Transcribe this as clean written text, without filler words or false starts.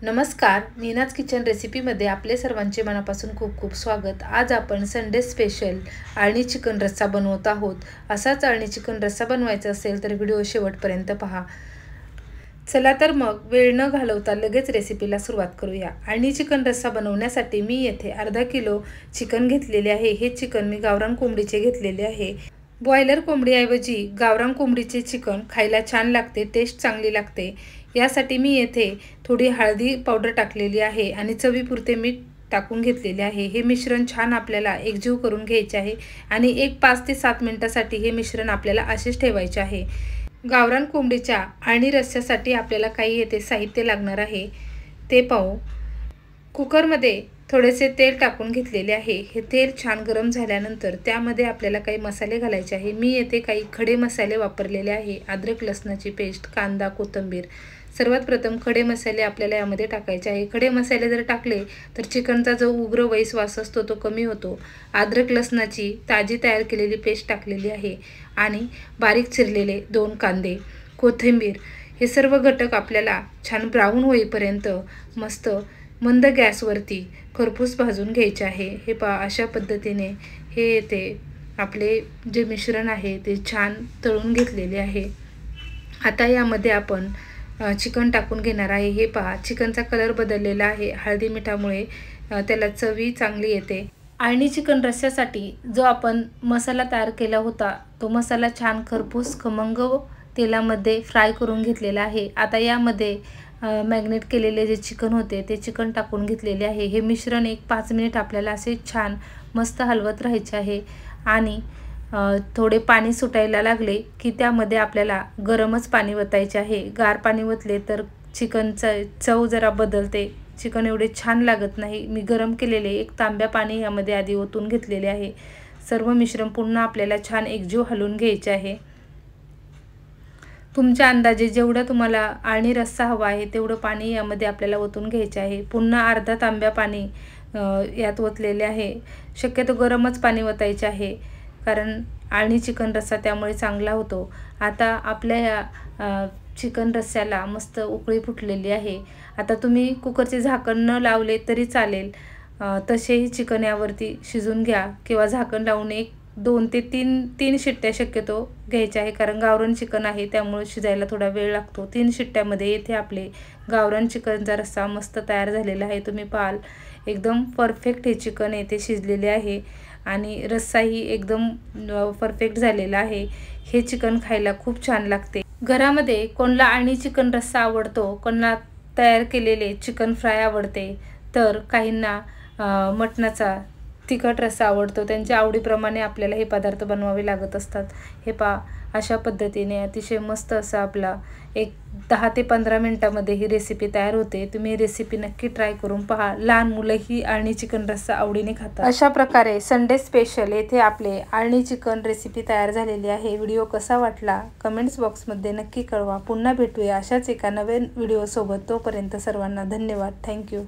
नमस्कार, नीनाज किचन रेसिपीमध्ये आपले सर्वांचे मनापासून खूप खूप स्वागत। आज आपण संडे स्पेशल अळणी चिकन रस्सा बनवत आहोत। असाच अळणी चिकन रस्सा बनवायचा असेल तर व्हिडिओ शेवटपर्यंत पहा। चला तर मग वेळ न घालवता लगेच रेसिपीला सुरुवात करूया। अळणी चिकन रस्सा बनवण्यासाठी मी येथे अर्धा किलो चिकन घेतलेले आहे। हे चिकन मी गावरान कोंबडीचे घेतलेले आहे। बॉयलर कोंबडीऐवजी गावरान कोंबडीचे चिकन खायला छान लागते, टेस्ट चांगली लागते। यासाठी मी येथे थोडी हळदी पावडर टाकलेली आहे आणि चवीपुरते मीठ टाकून घेतलेले आहे। हे मिश्रण छान आपल्याला एकजीव करून घ्यायचे आहे आणि 5 ते 7 मिनिटांसाठी हे मिश्रण आपल्याला असेच ठेवायचे आहे। गावरान कोंबडीच्या अळणी रस्स्यासाठी आपल्याला काही येथे साहित्य लागणार आहे ते पाहू। कुकरमध्ये थोडेसे तेल टाकून घेतलेले आहे। हे तेल छान गरम झाल्यानंतर त्यामध्ये आपल्याला काही मसाले घालायचे आहे। मी येथे काही खडे मसाले वापरलेले आहे। अद्रक लसणाची पेस्ट, कांदा, कोथिंबीर। सर्वात प्रथम खडे मसाले आपल्याला यामध्ये टाकायचे आहे। खडे मसाले जर टाकले तर चिकनचा जो उग्र वास असतो तो कमी होतो। अद्रक लसणाची ताजी तयार केलेली पेस्ट टाकलेली आहे आणि बारीक चिरलेले 2 कांदे, कोथिंबीर। हे सर्व घटक आपल्याला छान ब्राऊन होईपर्यंत मस्त मंद गॅसवरती खरपूस भाजून घ्यायचे आहे। हे पहा, अशा पद्धतीने हे येते आपले जे मिश्रण आहे ते छान तळून घेतलेले आहे। आता यामध्ये आपण चिकन टाकून घेणार आहे। हे पहा, चिकनचा कलर बदललेला आहे। हळदी मिठामुळे त्याला चवी चांगली येते। अळणी चिकन रस्स्यासाठी जो आपण मसाला तयार केला होता तो मसाला छान खरपूस खमंग तेलामध्ये फ्राय करून घेतलेला आहे। आता यामध्ये मॅग्नेट केलेले जे चिकन होते ते चिकन टाकून घेतलेले आहे। हे मिश्रण 5 मिनिट आपल्याला असे छान मस्त हलवत राहायचे आहे आणि थोडे पाणी सुटायला लागले की त्यामध्ये आपल्याला गरमच पाणी वतायचे आहे। गार पाणी वतले तर चिकनचा चव जरा बदलते, चिकन एवढे छान लागत नाही। मी गरम केलेले 1 तांब्या पाणी यामध्ये आधी ओतून घेतलेले आहे। सर्व मिश्रण पुन्हा आपल्याला छान एकजीव हलवून घ्यायचे आहे। तुमच्या अंदाजे जेवढा तुम्हाला अळणी रस्सा हवा आहे तेवढं पाणी यामध्ये आपल्याला ओतून घ्यायचे आहे। पुन्हा अर्धा तांब्या पाणी यात ओतलेले आहे। शक्यतो गरमच पाणी ओतायचे आहे कारण अळणी चिकन रस्सा त्यामुळे चांगला होतो। आता आपल्या या चिकन रस्स्याला मस्त उकळी फुटलेली आहे। आता तुम्ही कुकरचे झाकण न लावले तरी चालेल, तसेही चिकन यावरती शिजून घ्या किंवा झाकण लावून 2 ते 3 शिट्ट्या शक्यतो घ्यायच्या आहे कारण गावरान चिकन आहे त्यामुळे शिजायला थोडा वेळ लागतो। 3 शिट्ट्यामध्ये येथे आपले गावरान चिकनचा रस्सा मस्त तयार झालेला आहे। तुम्ही पाहाल एकदम परफेक्ट हे चिकन येथे शिजलेले आहे आणि रस्साही एकदम परफेक्ट झालेला आहे। हे चिकन खायला खूप छान लागते। घरामध्ये कोणाला अळणी चिकन रस्सा आवडतो, कोणाला तयार केलेले चिकन फ्राय आवडते, तर काहींना मटणाचा तिखट रस्सा आवडतो। त्यांच्या आवडीप्रमाणे आपल्याला हे पदार्थ बनवावे लागत असतात। हे पहा, अशा पद्धतीने अतिशय मस्त असा आपला 10 ते 15 मिनिटांमध्ये ही रेसिपी तयार होते। तुम्ही ही रेसिपी नक्की ट्राय करून पहा। लहान मुलंही अळणी चिकन रस्सा आवडीने खातात। अशा प्रकारे संडे स्पेशल येथे आपले अळणी चिकन रेसिपी तयार झालेली आहे। व्हिडिओ कसा वाटला कमेंट्स बॉक्समध्ये नक्की कळवा। पुन्हा भेटूया अशाच एका नवीन व्हिडिओसोबत। तोपर्यंत सर्वांना धन्यवाद। थँक्यू।